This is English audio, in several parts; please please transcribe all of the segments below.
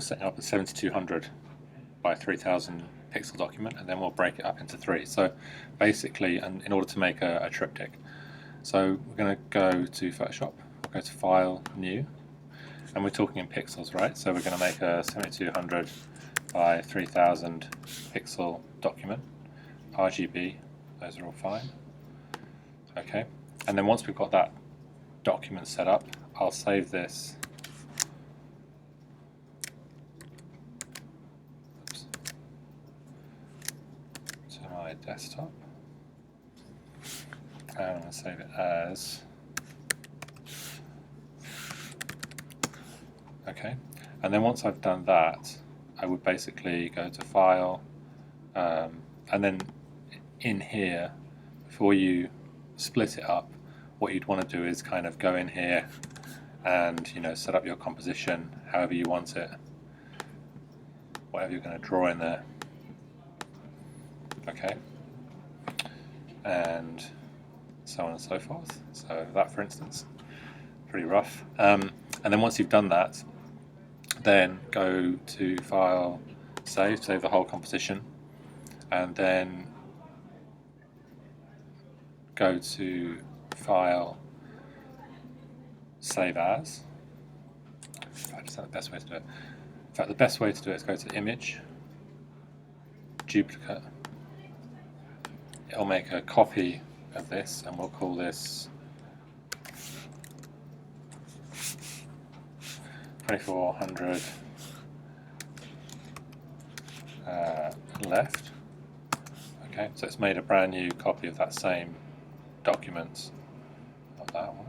setting up a 7200 by 3000 pixel document, and then we'll break it up into three. So basically, and in order to make a triptych, so we're going to go to Photoshop, we'll go to File, New, and we're talking in pixels, right? So we're going to make a 7200 by 3000 pixel document, RGB, those are all fine. Okay, and then once we've got that document set up, I'll save this to my desktop, and I'm going to save it as, okay, and then once I've done that, I would basically go to File, and then in here, before you split it up, what you'd want to do is kind of go in here and set up your composition however you want it, whatever you're going to draw in there. Okay, and so on and so forth. So that, for instance, pretty rough. And then once you've done that, then go to File, save the whole composition, and then go to File, Save As. In fact, is that the best way to do it? In fact, the best way to do it is go to Image, Duplicate. It'll make a copy of this, and we'll call this 2400 left. Okay, so it's made a brand new copy of that same document. Not that one.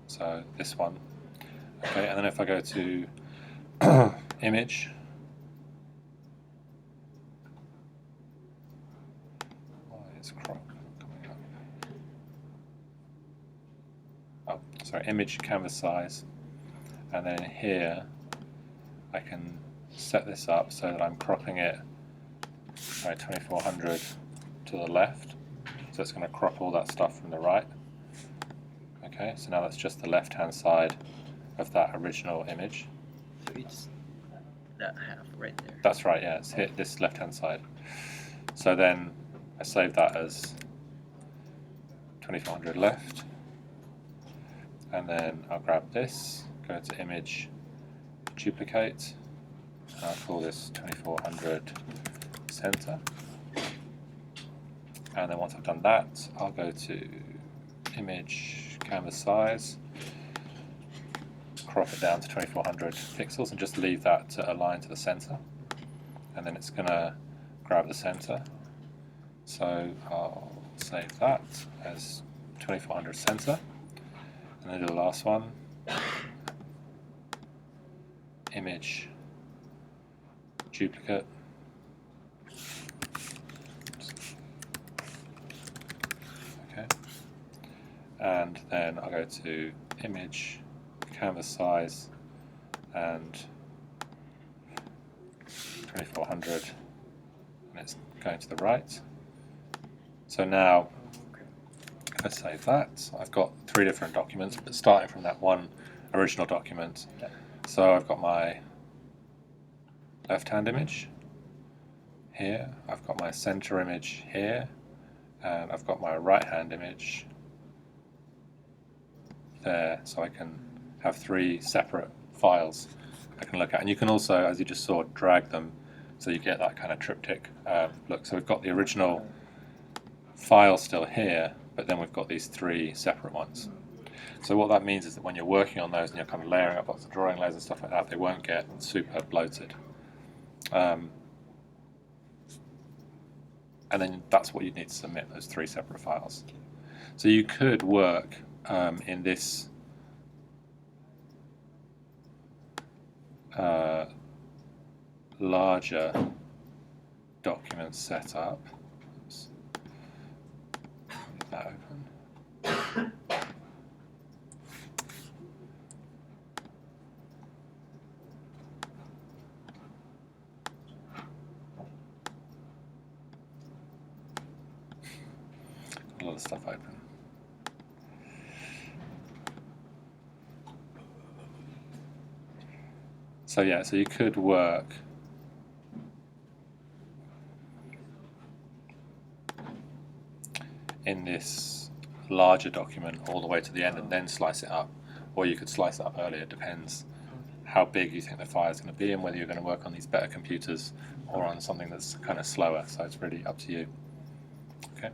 So this one. Okay, and then if I go to Image, why is crop coming up? Oh, sorry, Image, Canvas size, and then here I can set this up so that I'm cropping it by 2400 to the left, so it's going to crop all that stuff from the right. Okay, so now that's just the left hand side of that original image. So it's that half right there. That's right, yeah, it's hit this left hand side. So then I save that as 2400 left, and then I'll grab this, go to Image, Duplicate, and I'll call this 2400 center. And then once I've done that, I'll go to Image, Canvas size, crop it down to 2400 pixels, and just leave that to align to the center. And then it's going to grab the center. So I'll save that as 2400 center. And then do the last one. Image, Duplicate. Okay. And then I'll go to Image, Canvas size, and 2400, and it's going to the right. So now if I save that, I've got three different documents, but starting from that one original document. So I've got my left-hand image here, I've got my center image here, and I've got my right-hand image there, so I can have three separate files I can look at. And you can also, as you just saw, drag them so you get that kind of triptych look. So we've got the original file still here, but then we've got these three separate ones. So what that means is that when you're working on those and you're kind of layering up lots of drawing layers and stuff like that, they won't get super bloated. And then that's what you need to submit, those three separate files. So you could work in this larger document setup. Oops. Leave that open. A lot of stuff open. So yeah, so you could work in this larger document all the way to the end and then slice it up, or you could slice it up earlier. It depends how big you think the file is going to be and whether you're going to work on these better computers or on something that's kind of slower. So it's really up to you. Okay.